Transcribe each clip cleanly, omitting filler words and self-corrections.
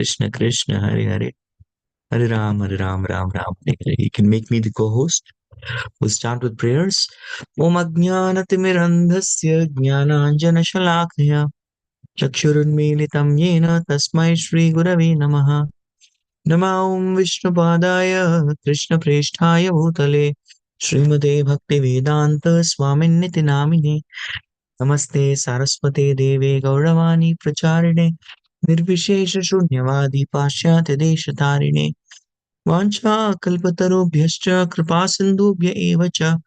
Krishna Krishna, Hare Hare, Hare Ram, Ram Ram, Hare Hare. You can make me the co-host. We'll start with prayers. Om Ajnanatimirandhasya Jnananjana Shalakaya Chakshurunmilitam Yena Tasmai Shri Gurave Namaha. Nama Om Vishnupadaya Krishna Presthaya Bhutale Srimate Bhaktivedanta Swami Namine. Namaste Saraswate Deve Gauravani Pracharine Nirvishesha Shunyavadi Pashyate Deshatarine Vancha Kalpatarubhyascha Kripasindubhya Evacha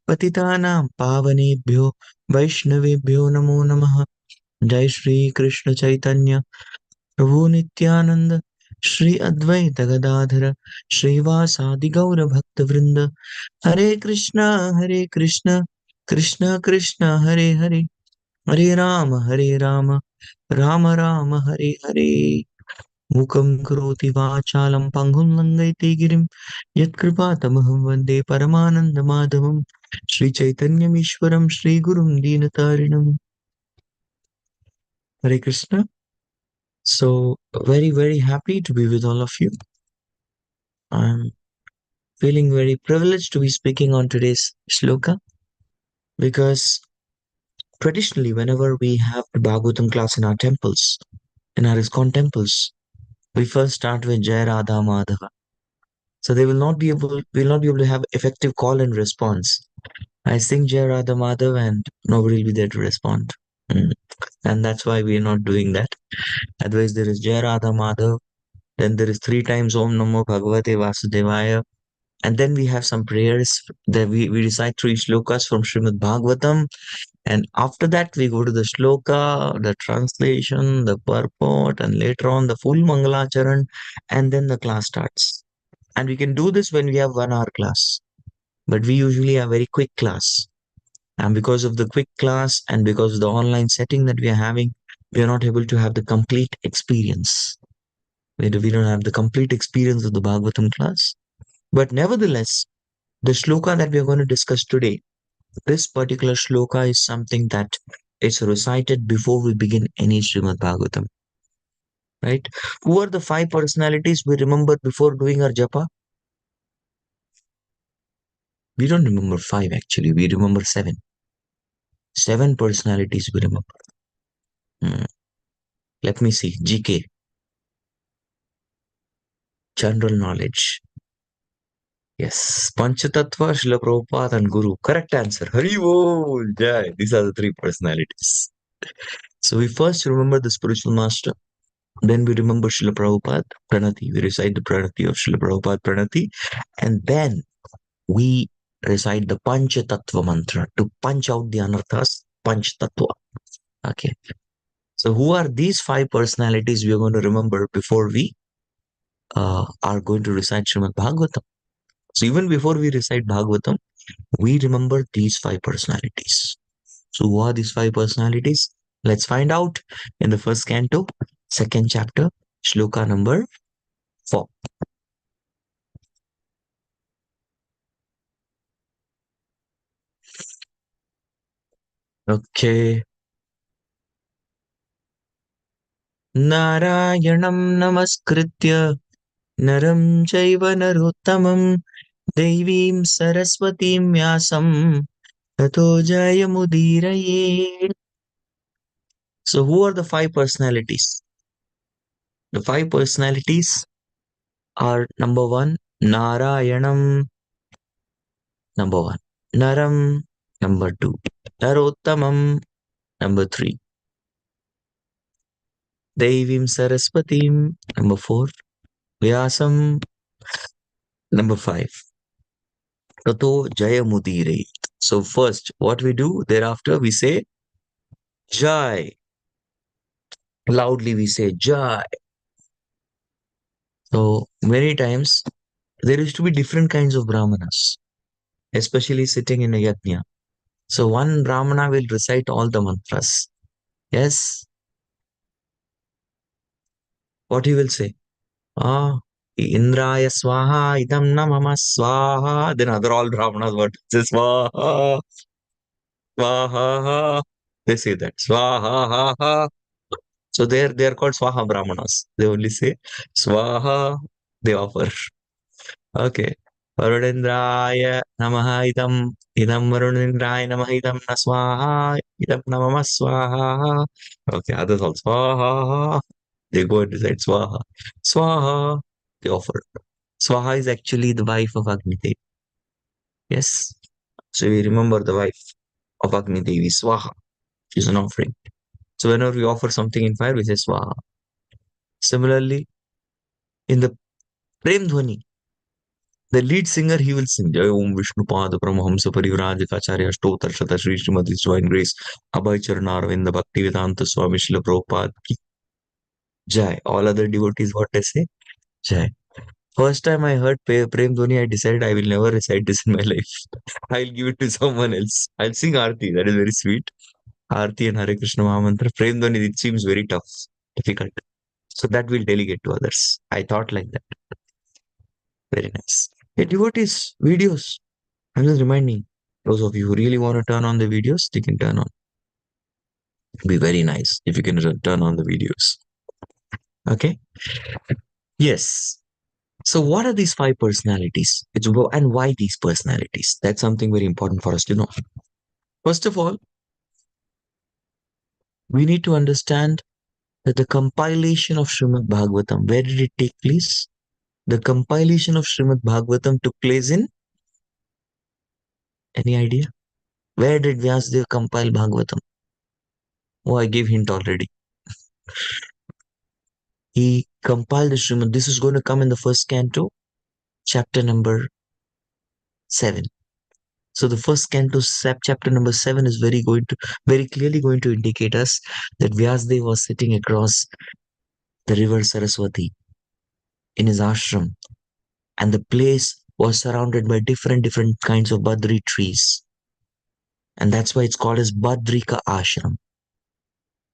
Patitanam Pavanebhyo Vaishnavebhyo Namo Namaha. Jai Shri Krishna Chaitanya Prabhu Nityananda Shri Advaita Gadadhara Srivasadi Gaura Bhakta Vrinda Hare Krishna Krishna Krishna Hare Hare Hare Rama Rama Rama Hare Hare Mukam karoti vachalam panghum langaite girim yatkripatamaham vande paramananda madhavam Sri Chaitanya Ishwaram Sri Gurum Dinatarinam. Hare Krishna. So very happy to be with all of you. I'm feeling very privileged to be speaking on today's shloka because traditionally whenever we have the Bhagavatam class in our temples, in our ISKCON temples, we first start with Jai Radha Madhava. So they will not be able to have effective call and response. I sing Jai Radha Madhav and nobody will be there to respond. And that's why we are not doing that. Otherwise, there is Jai Radha Madhav, then there is 3 times Om Namo Bhagavate Vasudevaya, and then we have some prayers that we recite 3 shlokas from Srimad Bhagavatam, and after that we go to the shloka, the translation, the purport, and later on the full Mangalacharan, and then the class starts. And we can do this when we have 1 hour class, but we usually have very quick class. And because of the quick class and because of the online setting that we are having, we are not able to have the complete experience. We don't have the complete experience of the Bhagavatam class. But nevertheless, the shloka that we are going to discuss today, this particular shloka is something that is recited before we begin any Srimad Bhagavatam. Right? Who are the 5 personalities we remember before doing our japa? We don't remember 5 actually, we remember 7. 7 personalities we remember. Let me see. GK. General knowledge. Yes. Panchatattva, Srila Prabhupada and Guru. Correct answer. Haribol. Jai. These are the 3 personalities. So we first remember the spiritual master. Then we remember Srila Prabhupada, Pranati. We recite the Pranati of Srila Prabhupada, Pranati. And then we recite the Panchatattva mantra to punch out the anarthas, Panchatattva. Okay. So who are these 5 personalities we are going to remember before we are going to recite Srimad Bhagavatam? So even before we recite Bhagavatam, we remember these 5 personalities. So who are these 5 personalities? Let's find out in the first canto, 2nd chapter, shloka number 4. Okay. Narayanam namaskritya naram chaiva narottamam devim saraswatim vyasam tato jayamudiraye. So who are the 5 personalities? The 5 personalities are number 1, Narayanam, number 1. Naram, number 2. Narottamam, number 3. Devim Saraswatim, number 4. Vyasam, number 5. Tato Jayamudire. So first, what we do, thereafter we say Jai. Loudly we say Jai. So many times, there used to be different kinds of Brahmanas, especially sitting in a yajna. So one Brahmana will recite all the mantras. Yes. What he will say? Indraya Swaha, Idam Namama Swaha. Then other all Brahmanas what say Swaha, Swaha. They say that Swaha. So they are called Swaha Brahmanas. They only say Swaha, they offer. Okay. Varunindraya Namaha idam Varunindraya Namaha idam na Swaha idam Namama Swaha. Okay, others also Swaha. They go and decide Swaha. Swaha, they offer. Swaha is actually the wife of Agni Devi. Yes. So we remember the wife of Agni Devi, Swaha. She's an offering. So whenever we offer something in fire, we say Swaha. Similarly, in the Prem Dhwani, the lead singer, he will sing Jai Om Vishnu Pada Paramahamsa Parivrajakacharya Ashtotar Shata Shri Srimati His Divine Grace Abhay Charanarvinda Bhaktivedanta Swami Srila Prabhupada ki Jai. All other devotees, what they say? Jai. First time I heard Prem Dhwani, I decided I will never recite this in my life. I'll give it to someone else. I'll sing Aarti. That is very sweet. Aarti and Hare Krishna Mahamantra. Prem Dhwani, it seems very tough, difficult. So that will delegate to others. I thought like that. Very nice. Hey, devotees, videos. I'm just reminding those of you who really want to turn on the videos, they can turn on. It'd be very nice if you can turn on the videos. Okay. Yes. So what are these five personalities? And why these personalities? That's something very important for us to know. First of all, we need to understand that the compilation of Srimad Bhagavatam, where did it take place? The compilation of Srimad Bhagavatam took place in, any idea? Where did Vyasadeva compile Bhagavatam? Oh, I gave hint already. He compiled the Srimad. This is going to come in the first canto, chapter number 7. So the first canto, chapter number 7 is very clearly going to indicate us that Vyasadeva was sitting across the river Saraswati in his ashram, and the place was surrounded by different kinds of Badri trees. And that's why it's called as Badrika Ashram.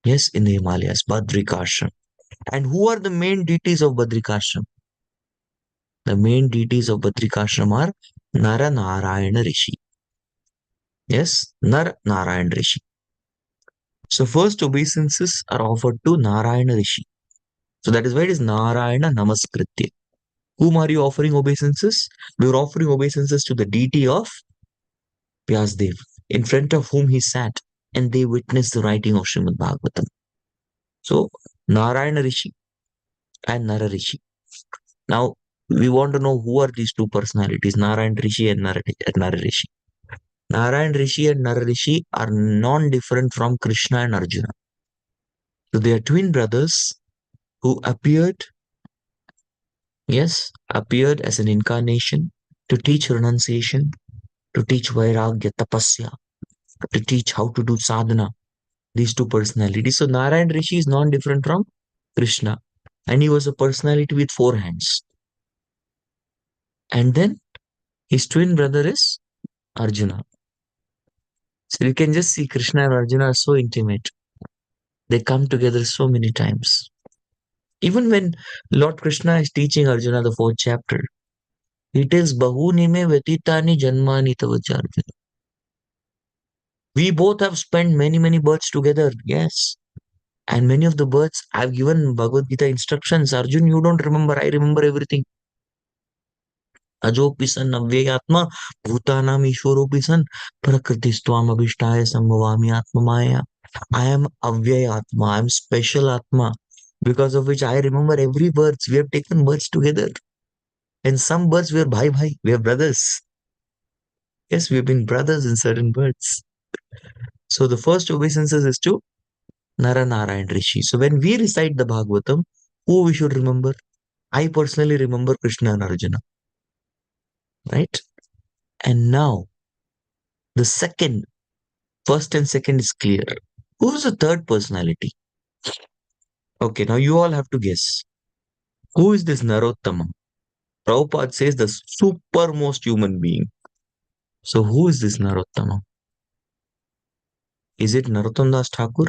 Yes, in the Himalayas, Badrika Ashram. And who are the main deities of Badrika Ashram? The main deities of Badrika Ashram are Nara Narayana Rishi. Yes, Nar Narayana Rishi. So first obeisances are offered to Narayana Rishi. So that is why it is Narayana Namaskritya. Whom are you offering obeisances? We are offering obeisances to the deity of Vyasdev, in front of whom he sat, and they witnessed the writing of Srimad Bhagavatam. So Narayana Rishi and Nara Rishi. Now we want to know who are these two personalities, Narayana Rishi and Nara Rishi. Narayana Rishi and Nara Rishi are non-different from Krishna and Arjuna. So they are twin brothers who appeared as an incarnation to teach renunciation, to teach vairagya, tapasya, to teach how to do sadhana. These two personalities. So Narayan Rishi is non-different from Krishna, and he was a personality with 4 hands. And then his twin brother is Arjuna. So you can just see Krishna and Arjuna are so intimate. They come together so many times. Even when Lord Krishna is teaching Arjuna the 4th chapter, it is Bahuni me Vetitani Janmani Tavacha Arjuna. We both have spent many births together, yes. And many of the births I've given Bhagavad Gita instructions. Arjun, you don't remember, I remember everything. Ajopi san avyayatma, bhutanam ishwaropi san, prakritistvam abhishtaya sambhavami atma maya. I am avyayatma, I am special atma, because of which I remember every birth. We have taken births together. And some births we are bhai, we are brothers. Yes, we have been brothers in certain births. So the first obeisances is to Nara Narayan Rishi. So when we recite the Bhagavatam, who we should remember? I personally remember Krishna and Arjuna. Right? And now, the first and second is clear. Who is the third personality? Okay, now you all have to guess. Who is this Narottama? Prabhupada says the supermost human being. So who is this Narottama? Is it Narottam Das Thakur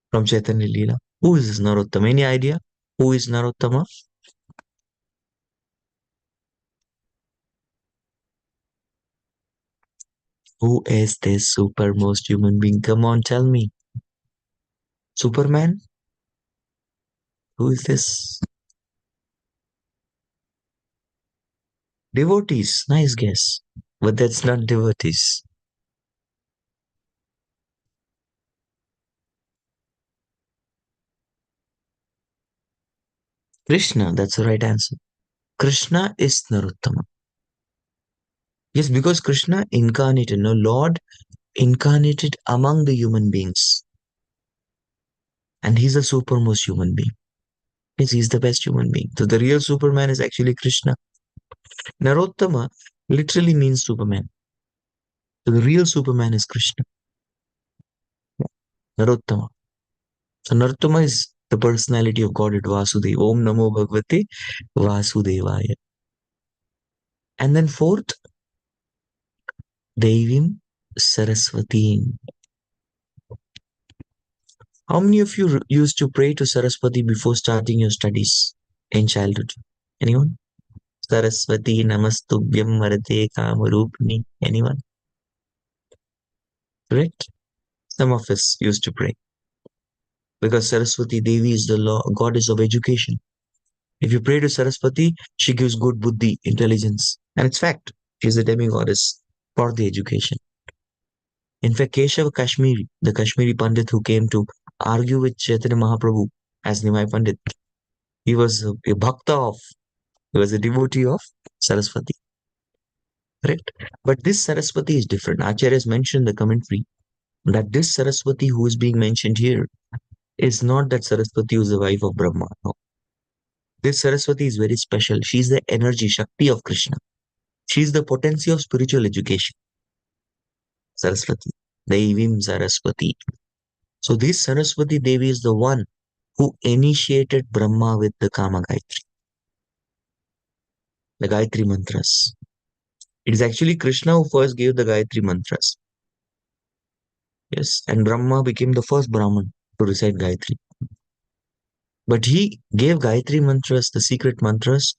from Chaitanya Leela? Who is this Narottama? Any idea? Who is Narottama? Who is this supermost human being? Come on, tell me. Superman? Who is this? Devotees. Nice guess. But that's not devotees. Krishna, that's the right answer. Krishna is Narottama. Yes, because Krishna incarnated, no, Lord incarnated among the human beings. And he's the supermost human being. Yes, he's the best human being. So the real Superman is actually Krishna. Narottama literally means Superman. So the real Superman is Krishna. Narottama. So Narottama is the personality of God at Vasudeva. Om Namo Bhagavate Vasudevaya. And then fourth, Devim Saraswati. How many of you used to pray to Saraswati before starting your studies in childhood? Anyone? Saraswati Namastubhyam Marate Kamarupni. Anyone? Correct? Some of us used to pray. Because Saraswati Devi is the goddess of education. If you pray to Saraswati, she gives good buddhi, intelligence. And it's fact, she's a demigoddess for the education. In fact, Keshav Kashmiri, the Kashmiri Pandit who came to argue with Chaitanya Mahaprabhu as Nimai Pandit, he was a bhakta of, he was a devotee of Saraswati. Correct? But this Saraswati is different. Acharya has mentioned in the commentary that this Saraswati who is being mentioned here is not that Saraswati who is the wife of Brahma. No. This Saraswati is very special. She's the energy, Shakti of Krishna. She's the potency of spiritual education. Saraswati. Devim Saraswati. So this Saraswati Devi is the one who initiated Brahma with the Kama Gayatri. The Gayatri mantras. It is actually Krishna who first gave the Gayatri mantras. Yes, and Brahma became the first Brahman to recite Gayatri. But he gave Gayatri mantras, the secret mantras,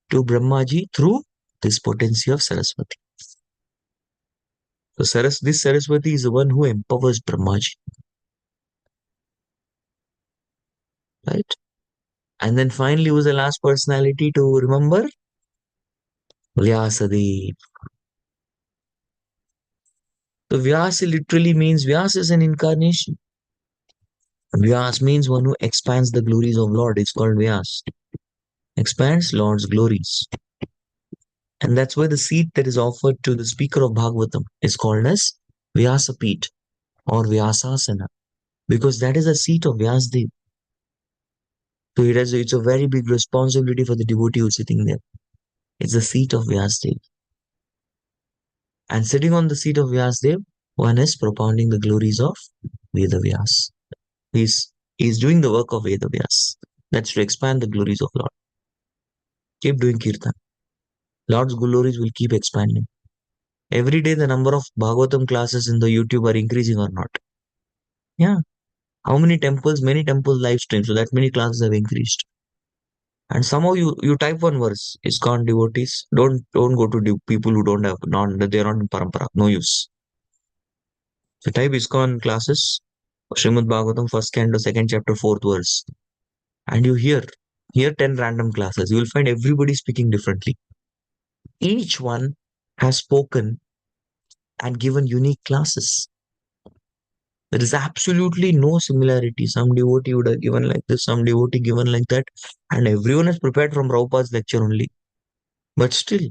to Brahmaji through this potency of Saraswati. So this Saraswati is the one who empowers Brahmaji. Right? And then finally, who was the last personality to remember? Vyasadeva. So Vyasa literally means Vyasa is an incarnation. Vyas means one who expands the glories of Lord. It's called Vyas. Expands Lord's glories. And that's why the seat that is offered to the speaker of Bhagavatam is called as Vyasapit or Vyasasana. Because that is the seat of Vyasdev. So it's a very big responsibility for the devotee who's sitting there. It's the seat of Vyasdev. And sitting on the seat of Vyasdev, one is propounding the glories of Vedavyas. He's doing the work of Vedavyas. That's to expand the glories of Lord. Keep doing Kirtan. Lord's glories will keep expanding. Every day the number of Bhagavatam classes in the YouTube are increasing or not. Yeah. How many temples? Many temples live stream. So that many classes have increased. And somehow you type one verse, ISKCON devotees, don't go to people who don't have, they're not in parampara, no use. So type ISKCON classes, Srimad Bhagavatam, first canto, second chapter, fourth verse. And you hear 10 random classes. You will find everybody speaking differently. Each one has spoken and given unique classes. There is absolutely no similarity. Some devotee would have given like this, some devotee given like that. And everyone is prepared from Prabhupada's lecture only. But still,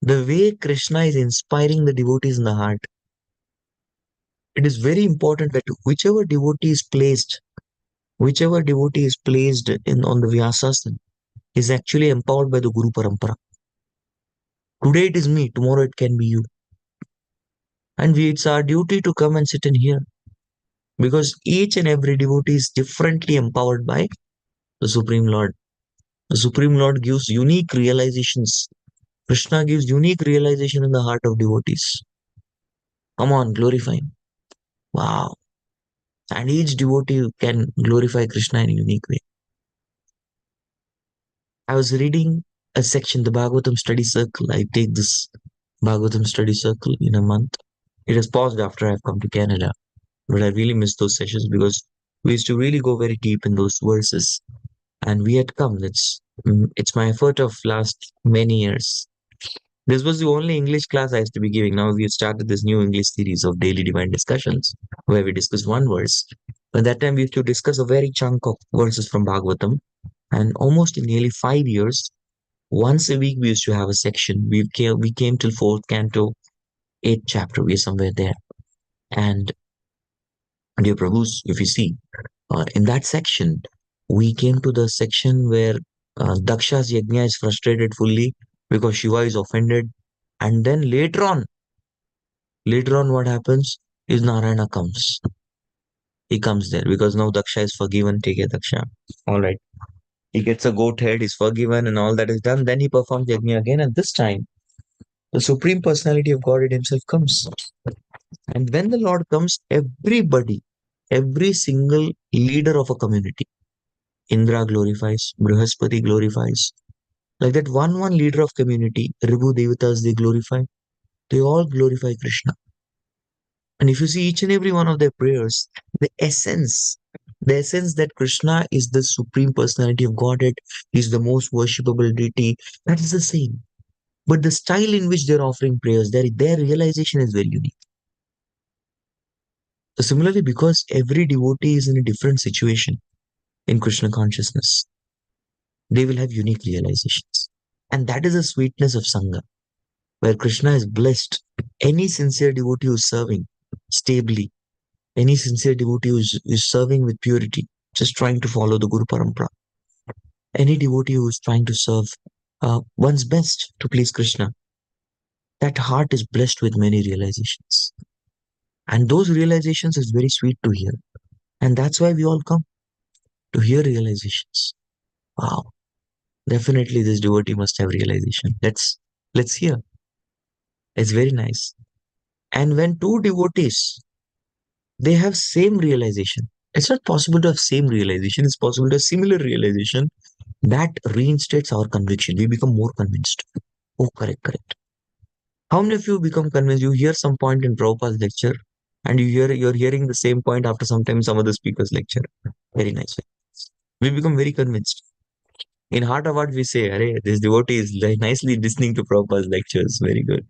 the way Krishna is inspiring the devotees in the heart, it is very important that whichever devotee is placed in on the Vyasasana is actually empowered by the Guru Parampara. Today it is me, tomorrow it can be you. And it's our duty to come and sit in here. Because each and every devotee is differently empowered by the Supreme Lord. The Supreme Lord gives unique realizations. Krishna gives unique realization in the heart of devotees. Come on, glorify him. Wow. And each devotee can glorify Krishna in a unique way. I was reading a section, the Bhagavatam study circle. I take this Bhagavatam study circle in a month. It has paused after I've come to Canada. But I really miss those sessions because we used to really go very deep in those verses. and we had come. It's my effort of last many years. This was the only English class I used to be giving. Now we have started this new English series of daily divine discussions where we discuss one verse. But that time we used to discuss a very chunk of verses from Bhagavatam. And almost in nearly 5 years, once a week we used to have a section. We came till fourth canto, eighth chapter. We are somewhere there. And dear Prabhus, if you see, in that section, we came to the section where Daksha's yajna is frustrated fully because Shiva is offended. And then later on, what happens is Narayana comes. He comes there because now Daksha is forgiven. Take it, Daksha. All right. He gets a goat head, he's forgiven, and all that is done. Then he performs yajna again. And this time, the Supreme Personality of Godhead Himself comes. And when the Lord comes, everybody, every single leader of a community, Indra glorifies, Brihaspati glorifies. Like that one leader of community, Ribu Devatas, they glorify. They all glorify Krishna. And if you see each and every one of their prayers, the essence that Krishna is the Supreme Personality of Godhead, is the most worshipable deity, that is the same. But the style in which they're offering prayers, their realization is very unique. So similarly, because every devotee is in a different situation in Krishna consciousness, they will have unique realizations. And that is the sweetness of Sangha, where Krishna is blessed. Any sincere devotee who is serving stably, any sincere devotee who is serving with purity, just trying to follow the Guru Parampara, any devotee who is trying to serve one's best to please Krishna, that heart is blessed with many realizations. And those realizations is very sweet to hear. And that's why we all come to hear realizations. Wow, definitely this devotee must have realization. Let's hear. It's very nice. And when two devotees, they have same realization. It's not possible to have same realization. It's possible to have similar realization. That reinstates our conviction. We become more convinced. Oh, correct, correct. How many of you become convinced? You hear some point in Prabhupada's lecture, and you're hearing the same point after some time some other speaker's lecture. Very nice. We become very convinced. In heart of heart, we say, "Arey, this devotee is like nicely listening to Prabhupada's lectures. Very good."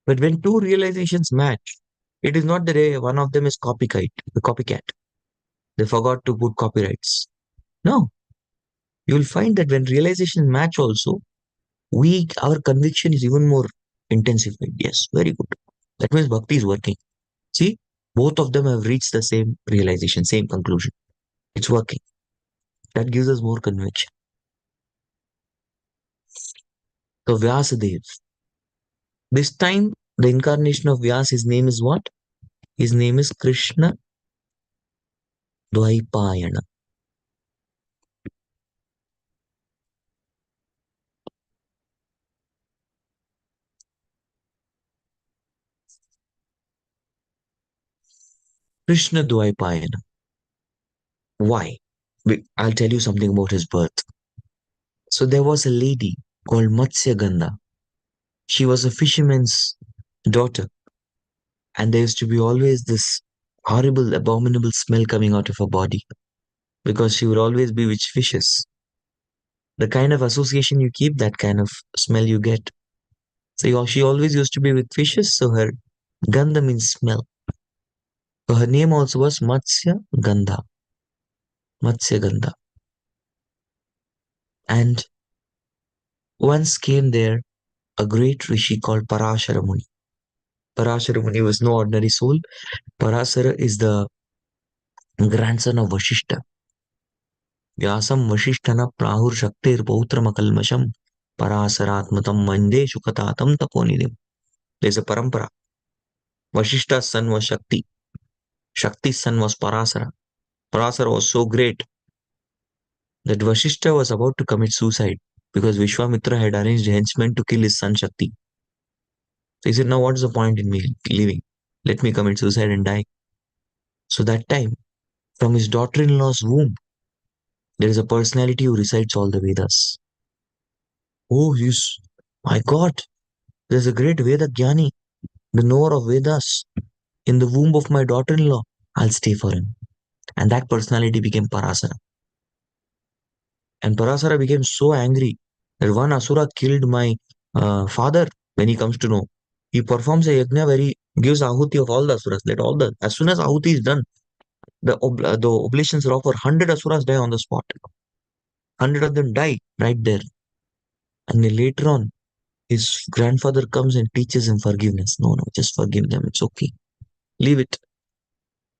But when two realizations match, it is not that one of them is the copycat. They forgot to put copyrights. No, you will find that when realizations match also, our conviction is even more intensified. Yes, very good. That means bhakti is working. See, both of them have reached the same realization, same conclusion. It's working. That gives us more conviction. So Vyasadev. This time, the incarnation of Vyas, his name is what? His name is Krishna Dvaipayana. Krishna Dvaipayana. Why? I'll tell you something about his birth. So there was a lady called Matsya Gandha. She was a fisherman's daughter, and there used to be always this horrible, abominable smell coming out of her body because she would always be with fishes. The kind of association you keep, that kind of smell you get. So she always used to be with fishes, so her Gandha means smell. So her name also was Matsya Gandha. Matsya Gandha. And once came there a great rishi called Parashara Muni. Parashara Muni was no ordinary soul. Parasara is the grandson of Vashishta. Vyasam Vashishtana Prahur Shaktir Pautram Parasaratmatam Mande Shukatatam Taponidim. There's a parampara. Vashishta's son was Shakti. Shakti's son was Parasara. Parasara was so great that Vashishta was about to commit suicide because Vishwamitra had arranged henchmen to kill his son Shakti. So he said, now what's the point in me living? Let me commit suicide and die. So that time, from his daughter-in-law's womb, there is a personality who recites all the Vedas. Oh, my God, there's a great Veda Jnani, the knower of Vedas, in the womb of my daughter-in-law. I'll stay for him. And that personality became Parasara. And Parasara became so angry that one Asura killed my father when he comes to know. He performs a yajna where he gives ahuti of all the Asuras. As soon as ahuti is done, the oblations are offered. 100 Asuras die on the spot. 100 of them die right there. And then later on, his grandfather comes and teaches him forgiveness. No, no, just forgive them. It's okay. Leave it.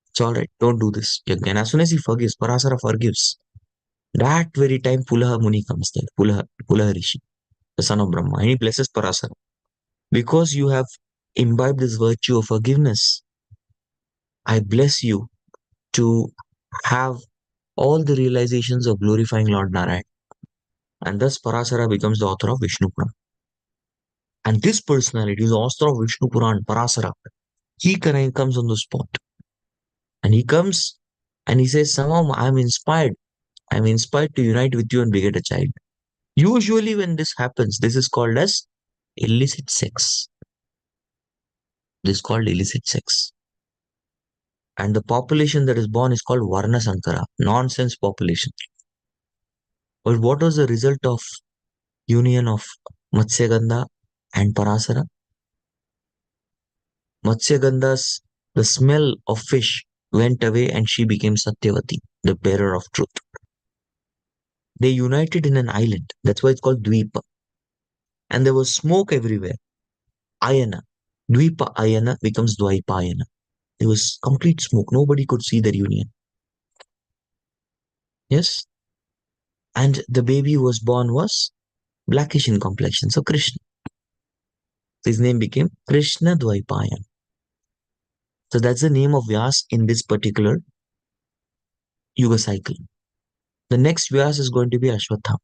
It's all right. Don't do this. And as soon as he forgives, Parasara forgives. That very time, Pulaha Muni comes there. Pulaha Rishi, the son of Brahma. And he blesses Parasara. Because you have imbibed this virtue of forgiveness, I bless you to have all the realizations of glorifying Lord Narayan. And thus Parasara becomes the author of Vishnu Puran. And this personality is the author of Vishnu Puran, Parasara. He comes on the spot. And he comes and he says, somehow I'm inspired. I'm inspired to unite with you and beget a child. Usually when this happens, this is called as illicit sex. This is called illicit sex. And the population that is born is called Varna Sankara, nonsense population. But what was the result of union of Matsyagandha and Parasara? Matsyaganda's, the smell of fish went away and she became Satyavati, the bearer of truth. They united in an island. That's why it's called Dvipa. And there was smoke everywhere. Ayana. Dvipa Ayana becomes Dvaipa Ayana. There was complete smoke. Nobody could see their union. Yes? And the baby who was born was blackish in complexion. So Krishna. His name became Krishna Dvaipayan. So that's the name of Vyas in this particular Yuga cycle. The next Vyas is going to be Ashwatham.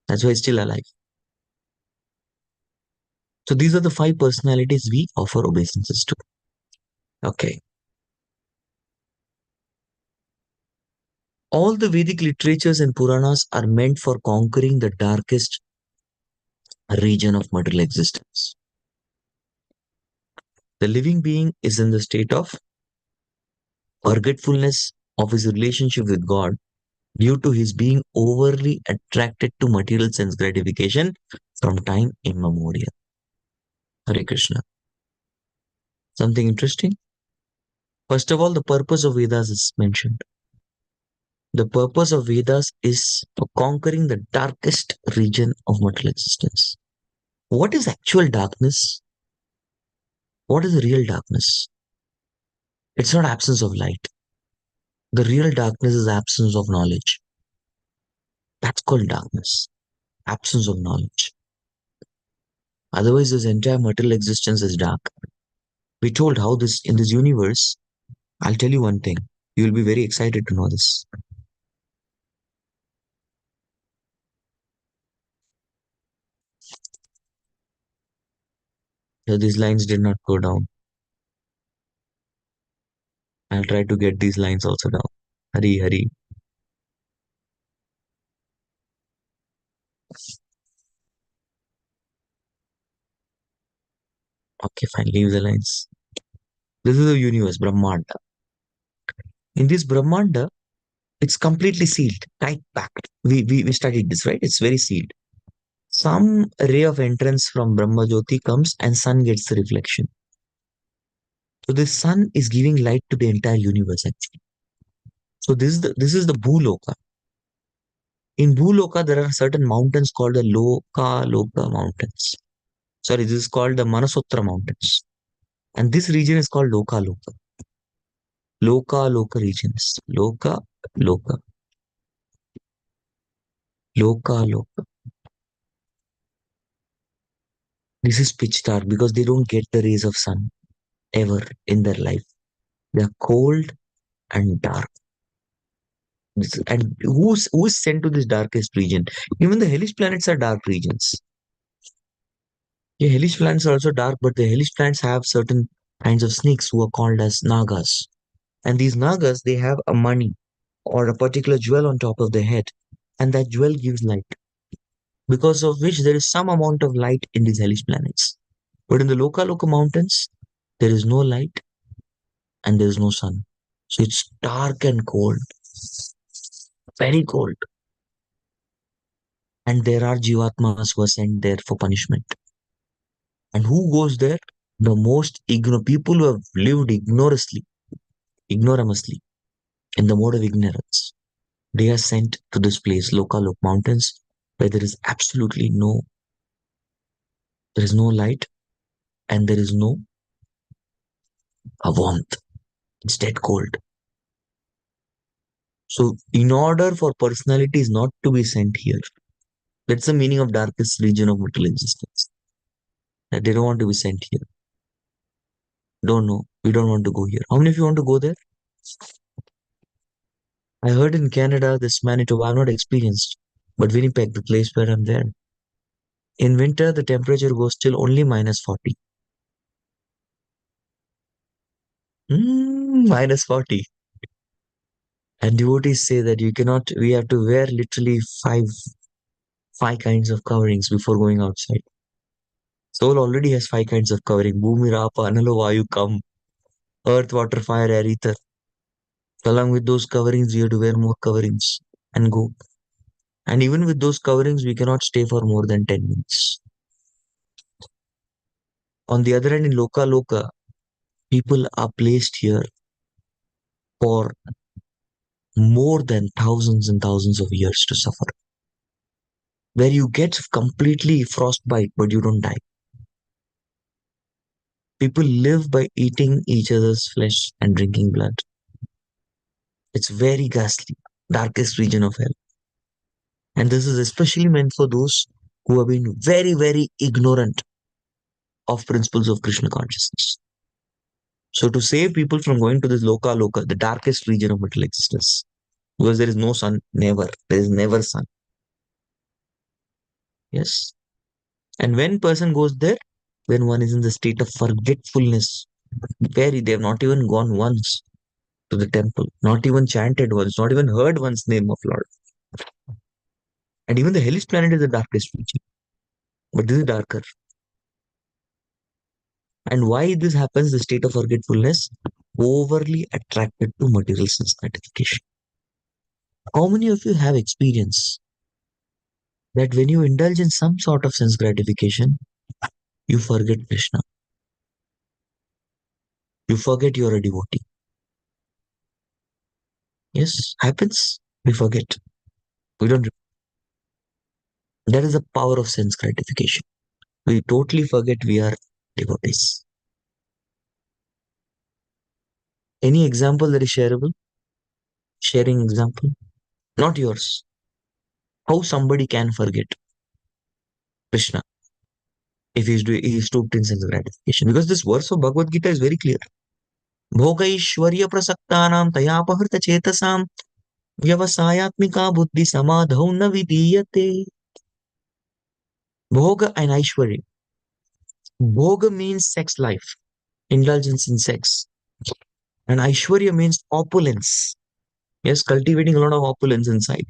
That's why he's still alive. So these are the 5 personalities we offer obeisances to. Okay. All the Vedic literatures and Puranas are meant for conquering the darkest region of material existence. The living being is in the state of forgetfulness of his relationship with God due to his being overly attracted to material sense gratification from time immemorial. Hare Krishna. Something interesting? First of all, the purpose of Vedas is mentioned. The purpose of Vedas is for conquering the darkest region of material existence. What is actual darkness? What is the real darkness? It's not absence of light. The real darkness is absence of knowledge. That's called darkness. Absence of knowledge. Otherwise, this entire material existence is dark. We told how this in this universe, I'll tell you one thing. You'll be very excited to know this. So these lines did not go down. I'll try to get these lines also down. Hari, Hari. Okay, fine. Leave the lines. This is the universe, Brahmanda. In this Brahmanda, it's completely sealed, tight packed. We studied this, right? It's very sealed. Some ray of entrance from Brahma Jyoti comes and sun gets the reflection. So the sun is giving light to the entire universe actually. So this is the Bhuloka. In Bhuloka, there are certain mountains called the Loka mountains. Sorry, this is called the Manasotra mountains. And this region is called Loka. Loka regions. Loka. Loka. This is pitch dark because they don't get the rays of sun ever in their life. They are cold and dark. And who's sent to this darkest region? Even the hellish planets are dark regions. Yeah, hellish planets are also dark, but the hellish planets have certain kinds of snakes who are called as Nagas. And these Nagas, they have a money or a particular jewel on top of their head. And that jewel gives light, because of which there is some amount of light in these hellish planets. But in the Loka mountains, there is no light and there is no sun. So it's dark and cold, very cold. And there are Jivatmas who are sent there for punishment. And who goes there? The most people who have lived ignoramously, in the mode of ignorance. They are sent to this place, Lokalok mountains, where there is no light and there is no warmth. It's dead cold. So, in order for personalities not to be sent here, that's the meaning of darkest region of material existence. That they don't want to be sent here. Don't know. We don't want to go here. How many of you want to go there? I heard in Canada, this Manitoba, I've not experienced, but Winnipeg, the place where I'm there. In winter, the temperature goes till only minus 40. Minus 40. And devotees say that we have to wear literally five kinds of coverings before going outside. Soul already has five kinds of covering. Bhumi, Rapa, Analo, Vayu, Kam, earth, water, fire, air, ether. Along with those coverings, we have to wear more coverings and go. And even with those coverings, we cannot stay for more than 10 minutes. On the other hand, in Loka, people are placed here for more than thousands and thousands of years to suffer, where you get completely frostbite, but you don't die. People live by eating each other's flesh and drinking blood. It's very ghastly, darkest region of hell. And this is especially meant for those who have been very, very ignorant of principles of Krishna consciousness. So to save people from going to this Loka, the darkest region of material existence, because there is no sun, never. There is never sun. Yes. And when person goes there, when one is in the state of forgetfulness, very, they have not even gone once to the temple, not even chanted once, not even heard one's name of Lord. And even the hellish planet is the darkest region. But this is darker. And why this happens, the state of forgetfulness, overly attracted to material sense gratification. How many of you have experience that when you indulge in some sort of sense gratification, you forget Krishna? You forget you're a devotee. Yes, happens. We forget. We don't. That is the power of sense gratification. We totally forget we are devotees. Any example that is shareable? Sharing example? Not yours. How somebody can forget Krishna if he's stooped in sense gratification? Because this verse of Bhagavad Gita is very clear. भोगैश्वर्य प्रसक्तानां तयापहृत चेतसां व्यवसायत्मिका बुद्धि समाधौ न विधीयते. Bhoga and Aishwarya. Bhoga means sex life, indulgence in sex. And Aishwarya means opulence. Yes, cultivating a lot of opulence inside.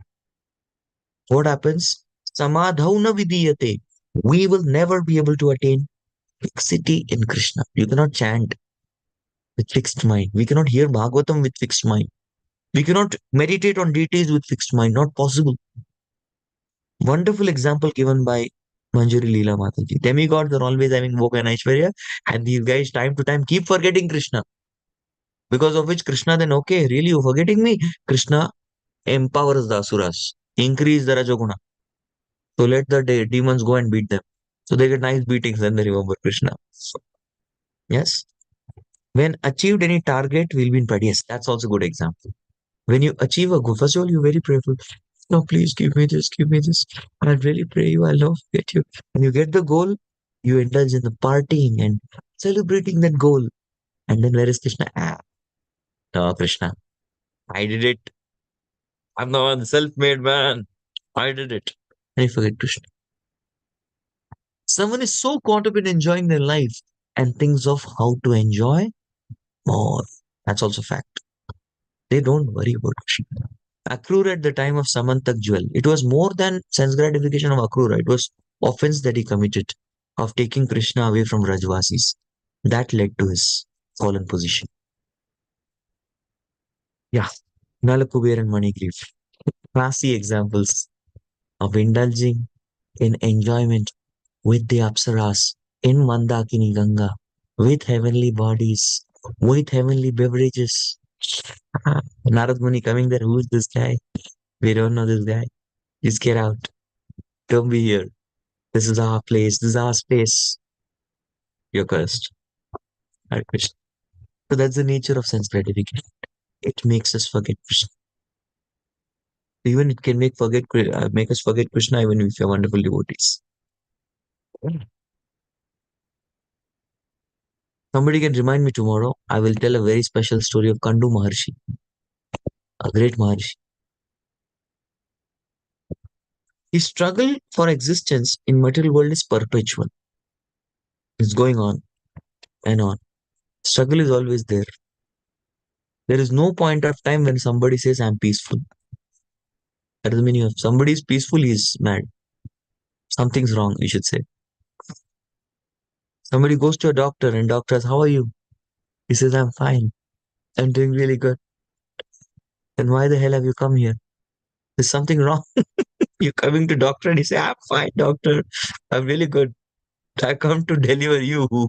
What happens? Samadhau na vidiyate. We will never be able to attain fixity in Krishna. You cannot chant with fixed mind. We cannot hear Bhagavatam with fixed mind. We cannot meditate on deities with fixed mind. Not possible. Wonderful example given by Manjari Leela Mataji. Demigods are always having Bhoga and Aishwarya, and these guys time to time keep forgetting Krishna. Because of which Krishna then, okay, really, you're forgetting me? Krishna empowers the asuras, increase the Rajoguna. So let the demons go and beat them. So they get nice beatings and they remember Krishna. Yes. When achieved any target, will be in pride. Yes, that's also a good example. When you achieve a goal, first of all, you're very prayerful. No, please give me this, give me this. I'll really pray you, I'll love get you. When you get the goal, you indulge in the partying and celebrating that goal. And then where is Krishna? No, Krishna. I did it. I'm the one self-made man. I did it. And you forget Krishna. Someone is so caught up in enjoying their life and thinks of how to enjoy more. That's also fact. They don't worry about Krishna. Akrura at the time of Samantak jewel, it was more than sense gratification of Akrura. It was offense that he committed of taking Krishna away from Rajvasis. That led to his fallen position. Yeah, Nalakuber and Manigriv. Classy examples. of indulging in enjoyment with the Apsaras in Mandakini Ganga, with heavenly bodies, with heavenly beverages. Narad Muni coming there, who's this guy? We don't know this guy. Just get out. Don't be here. This is our place. This is our space. You're cursed. Hare Krishna. So that's the nature of sense gratification. It makes us forget Krishna. Even it can make us forget Krishna even if you're wonderful devotees. Somebody can remind me tomorrow. I will tell a very special story of Kandu Maharshi, a great Maharshi. His struggle for existence in material world is perpetual. It's going on and on. Struggle is always there. There is no point of time when somebody says, I'm peaceful. That is the meaning of somebody is peaceful, he is mad. Something's wrong, you should say. Somebody goes to a doctor and doctor asks, how are you? He says, I'm fine. I'm doing really good. Then why the hell have you come here? There's something wrong. You're coming to doctor and he say, I'm fine, doctor. I'm really good. I come to deliver you.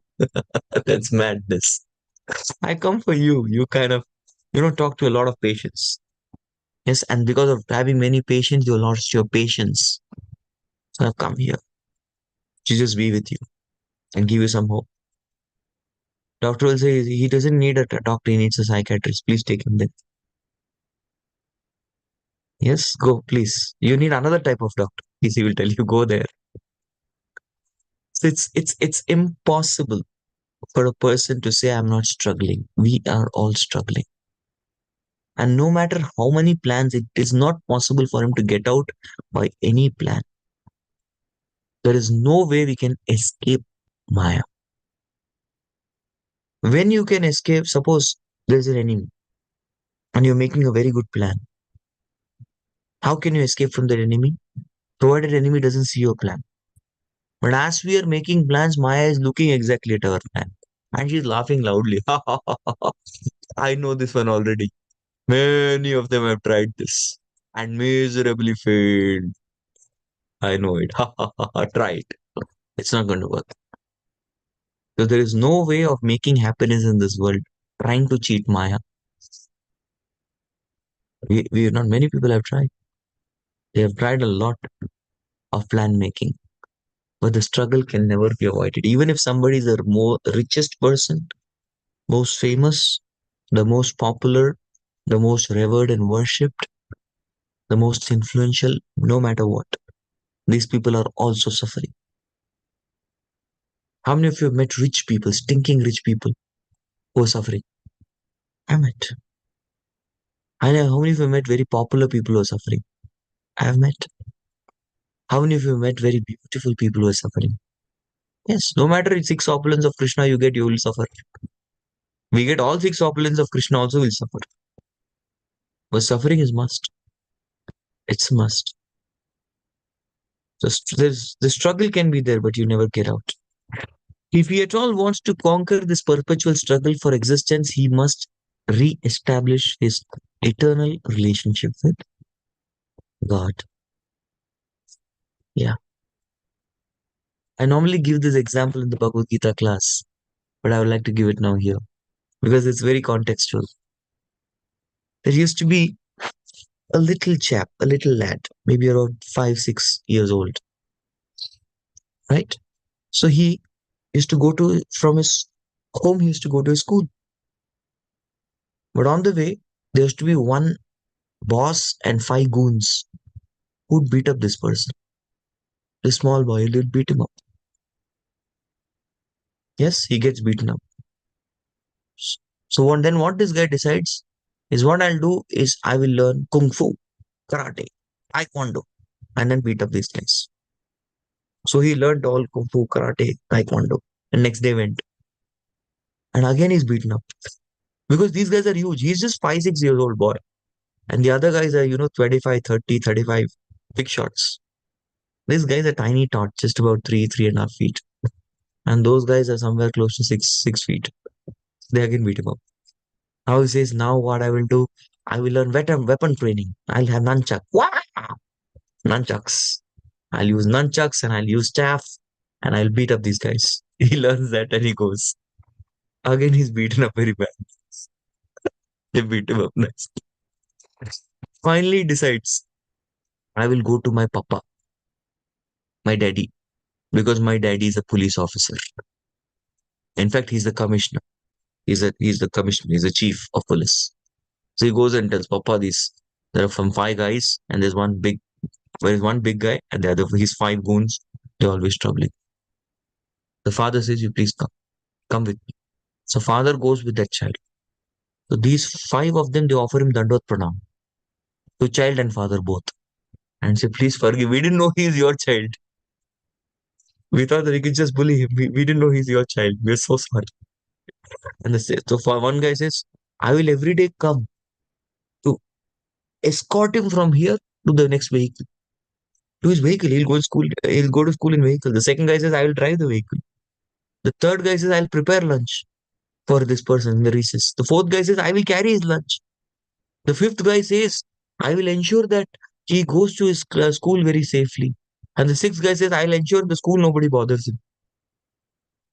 That's madness. I come for you. You kind of, talk to a lot of patients. Yes, and because of having many patients, you lost your patience. So I've come here to just be with you and give you some hope. Doctor will say he doesn't need a doctor, he needs a psychiatrist. Please take him there. Yes, go, please. You need another type of doctor. Please, he will tell you, go there. So it's impossible for a person to say, I'm not struggling. We are all struggling. And no matter how many plans, it is not possible for him to get out by any plan. There is no way we can escape Maya. When you can escape, suppose there's an enemy and you're making a very good plan. How can you escape from that enemy? Provided enemy doesn't see your plan. But as we are making plans, Maya is looking exactly at our plan. And she's laughing loudly. I know this one already. Many of them have tried this and miserably failed. I know it. Try it. It's not going to work. So there is no way of making happiness in this world trying to cheat Maya. Not many people have tried. They have tried a lot of plan making, but the struggle can never be avoided. Even if somebody is the more richest person, most famous, the most popular, the most revered and worshipped, the most influential, no matter what, these people are also suffering. How many of you have met rich people, stinking rich people who are suffering? I met. I know how many of you have met very popular people who are suffering? I have met. How many of you have met very beautiful people who are suffering? Yes, no matter it's six opulence of Krishna you get, you will suffer. We get all six opulence of Krishna also will suffer. But suffering is must. It's a must. So the struggle can be there, but you never get out. If he at all wants to conquer this perpetual struggle for existence, he must re-establish his eternal relationship with God. Yeah. I normally give this example in the Bhagavad Gita class, but I would like to give it now here because it's very contextual. There used to be a little chap, a little lad, maybe around 5, 6 years old, right? So he used to go to, from his home, he used to go to his school. But on the way, there used to be one boss and five goons who'd beat up this person. The small boy, they'd beat him up. Yes, he gets beaten up. So what this guy decides is what I'll do is I will learn Kung Fu, Karate, Taekwondo, and then beat up these guys. So he learned all Kung Fu, Karate, Taekwondo, and next day went. And again he's beaten up. Because these guys are huge. He's just 5, 6 years old boy. And the other guys are, 25, 30, 35, big shots. This guy's a tiny tot, just about 3.5 feet. And those guys are somewhere close to 6 feet. They again beat him up. Now he says, now what I will do, I will learn weapon training. I'll have nunchuck. Wow! Nunchucks. I'll use nunchucks and I'll use staff and I'll beat up these guys. He learns that and he goes. Again, he's beaten up very bad. They beat him up next. Finally, he decides, I will go to my papa, my daddy, because my daddy is a police officer. In fact, he's the commissioner. He's the commissioner. He's the chief of police. So he goes and tells Papa this. There are from five guys, and there's one big guy, and the other his five goons. They're always troubling. The father says, "You please come with me." So father goes with that child. So these five of them, they offer him dandot pranam to child and father both, and say, "Please forgive. We didn't know he's your child. We thought that we could just bully him. We didn't know he's your child. We're so sorry." And so for one guy says, "I will every day come to escort him from here to the next vehicle." To his vehicle. He'll go to school. He'll go to school in vehicle. The second guy says, "I will drive the vehicle." The third guy says, "I'll prepare lunch for this person in the recess." The fourth guy says, "I will carry his lunch." The fifth guy says, "I will ensure that he goes to his school very safely." And the sixth guy says, "I'll ensure the school nobody bothers him."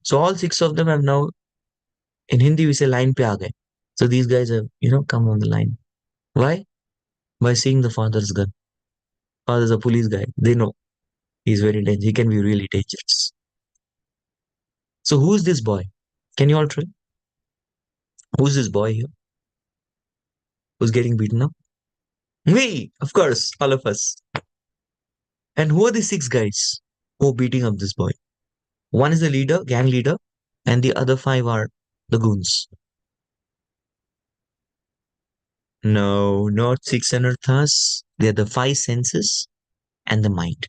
So all six of them have now, in Hindi we say, line pe aa gaye. So these guys have, come on the line. Why? By seeing the father's gun. Father's a police guy. They know he's very dangerous. He can be really dangerous. So who is this boy? Can you all try? Who's this boy here who's getting beaten up? Me, of course, all of us. And who are the six guys who are beating up this boy? One is the leader, gang leader, and the other five are the goons. No, not six anarthas. They're the five senses and the mind.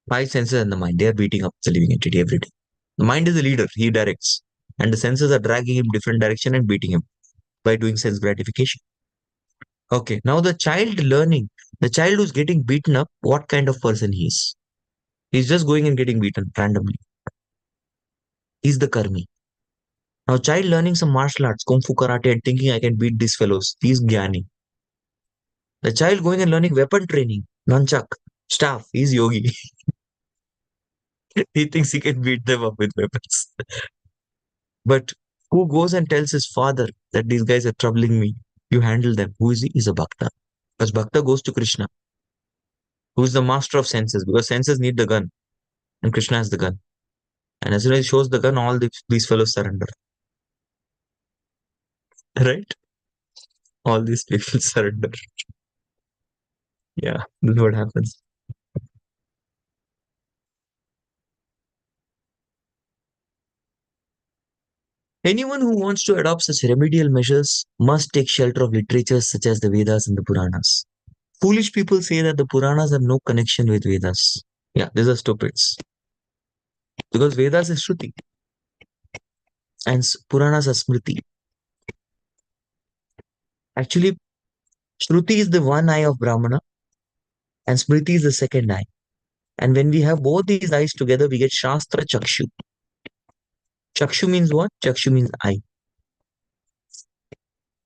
Five senses and the mind. They are beating up the living entity every day. The mind is the leader. He directs. And the senses are dragging him different direction and beating him by doing sense gratification. Okay, now the child learning, the child who's getting beaten up, what kind of person he is? He's just going and getting beaten randomly. He's the karmi. Now, child learning some martial arts, kung fu karate, and thinking I can beat these fellows, he's jnani. The child going and learning weapon training, nunchak, staff, he's yogi. He thinks he can beat them up with weapons. But who goes and tells his father that these guys are troubling me? You handle them. Who is he? He's a bhakta. Because bhakta goes to Krishna, who is the master of senses, because senses need the gun, and Krishna has the gun. And as soon as he shows the gun, all these fellows surrender. Right? All these people surrender. Yeah, this is what happens. Anyone who wants to adopt such remedial measures must take shelter of literatures such as the Vedas and the Puranas. Foolish people say that the Puranas have no connection with Vedas. Yeah, these are stupids. Because Vedas is Shruti and Puranas are Smriti. Actually, Shruti is the one eye of Brahmana and Smriti is the second eye. And when we have both these eyes together, we get Shastra Chakshu. Chakshu means what? Chakshu means eye.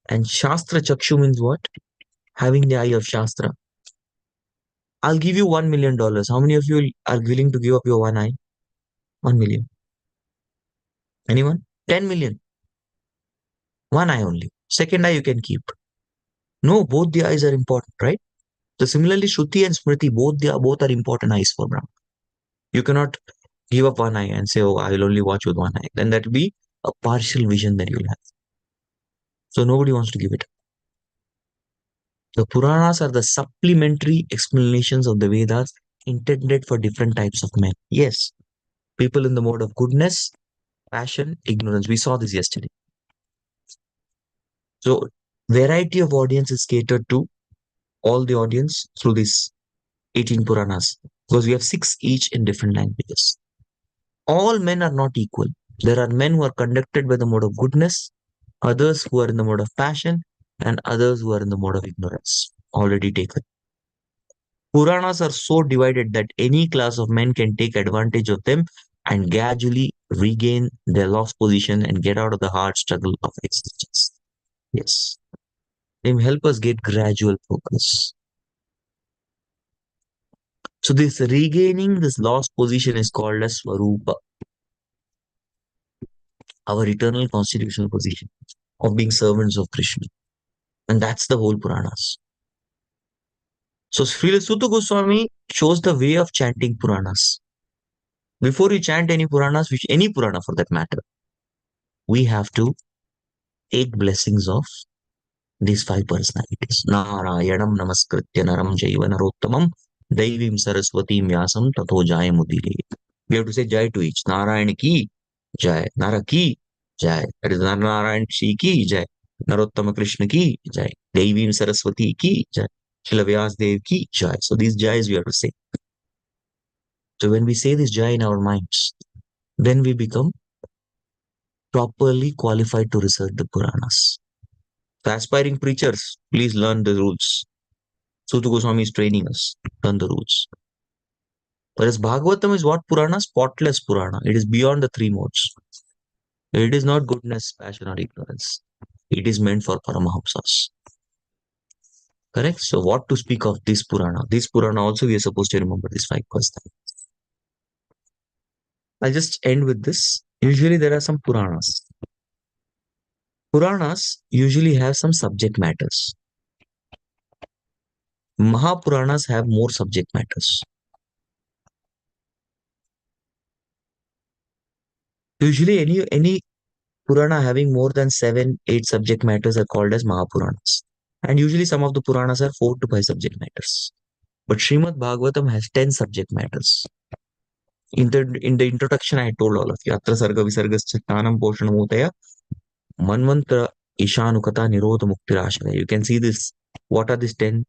And Shastra Chakshu means what? Having the eye of Shastra. I'll give you $1 million. How many of you are willing to give up your one eye? 1 million. Anyone? 10 million. One eye only. Second eye you can keep. No, both the eyes are important, right? So similarly, Shruti and Smriti, both are important eyes for Brahma. You cannot give up one eye and say, "Oh, I will only watch with one eye." Then that will be a partial vision that you'll have. So nobody wants to give it. The Puranas are the supplementary explanations of the Vedas intended for different types of men. Yes, people in the mode of goodness, passion, ignorance. We saw this yesterday. So variety of audience is catered to all the audience through these 18 Puranas because we have six each in different languages. All men are not equal. There are men who are conducted by the mode of goodness, others who are in the mode of passion, and others who are in the mode of ignorance. Already taken. Puranas are so divided that any class of men can take advantage of them and gradually regain their lost position and get out of the hard struggle of existence. Yes. They help us get gradual focus. So this regaining this lost position is called as Swarupa, our eternal constitutional position of being servants of Krishna. And that's the whole Puranas. So Srila Sutta Goswami shows the way of chanting Puranas. Before you chant any Puranas, which any Purana for that matter, we have to take blessings of these five personalities. Narayanam Namaskritya Naram Jaiva Narottamam Daivim Saraswati Vyasam Tato Jaya Mudire. We have to say Jai to each. Narayan ki Jai. Nara ki Jai. That is Narayan Shi ki Jai. Narottama Krishna ki Jai. Daivim Saraswati ki Jai. Srila Vyas Dev ki Jai. So these Jais we have to say. So when we say this Jai in our minds, then we become properly qualified to recite the Puranas. So aspiring preachers, please learn the rules. Sutta Goswami is training us, learn the rules. Whereas Bhagavatam is what Purana? Spotless Purana. It is beyond the three modes. It is not goodness, passion, or ignorance. It is meant for Paramahamsas. Correct? So what to speak of this Purana? This Purana also we are supposed to remember this five personalities. I'll just end with this. Usually there are some Puranas. Puranas usually have some subject matters. Mahapuranas have more subject matters. Usually any Purana having more than 7, 8 subject matters are called as Mahapuranas. And usually some of the Puranas are 4 to 5 subject matters. But Srimad Bhagavatam has 10 subject matters. In the introduction, I told all of you, Atra Sarga Visargascha Jnanam Poshanamutaya Manvantra Ishanukata Nirodha Muktirashaya. You can see this. What are these 10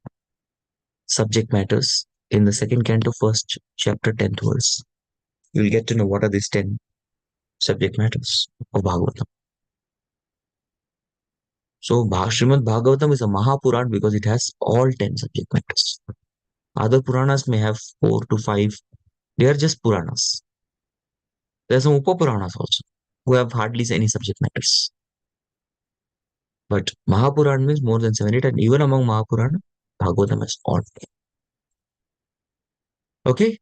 subject matters in the second canto, first chapter, 10th verse? You'll get to know what are these 10 subject matters of Bhagavatam. So Srimad Bhagavatam is a Mahapuran because it has all 10 subject matters. Other Puranas may have 4 to 5. They are just Puranas. There are some Upapuranas also who have hardly any subject matters. But Mahapuran means more than 7, 8, and even among Mahapurana, Bhagavatam has all 10. Okay?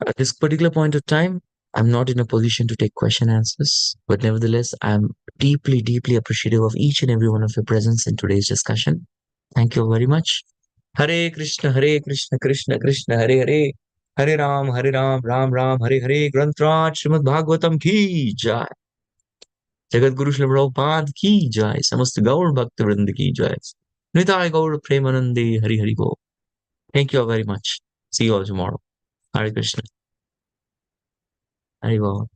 At this particular point of time, I'm not in a position to take question answers, but nevertheless, I'm deeply, deeply appreciative of each and every one of your presence in today's discussion. Thank you very much. Hare Krishna, Krishna Krishna, Hare Hare, Hare Ram, Ram Ram, Hare Hare, Granth Srimad Bhagavatam ki jai. Jagat Guru Srila Prabhupada ki jai. Samast Gaur Bhaktivedanta ki jai. Nitai Gaur Premanande, Hari Hari Go. Thank you all very much. See you all tomorrow. Hare Krishna. Hare Go.